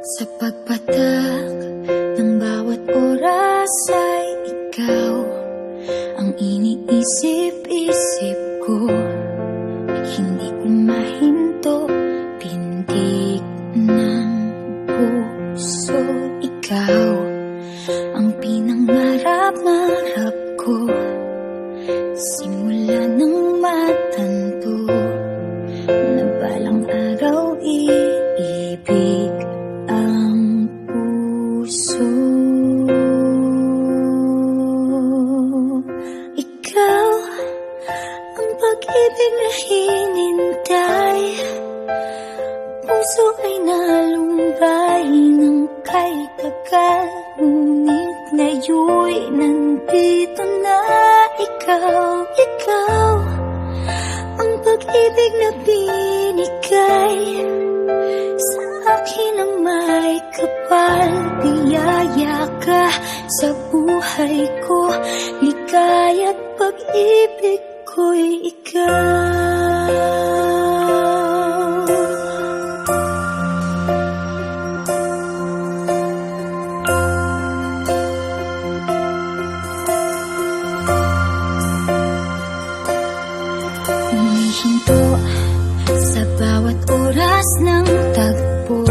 Sa pagpatak ng bawat oras ay ikaw ang iniisip-isip ko. Hindi ko mahinto, pintig ng puso. Ikaw ang pinangarap-ngarap ko, simula ng matanto na balang araw iibig ang puso. Ikaw ang pag-ibig na hinintay, puso ay nalumbay ng kay tagal, ngunit ngayon'y nandito na ikaw. Ikaw ang pag-ibig na binigay sa akin ang may kapal. Biyaya ka sa buhay ko, ligaya't pag-ibig ko'y ikaw. Humihinto sa bawat oras ng tagpo,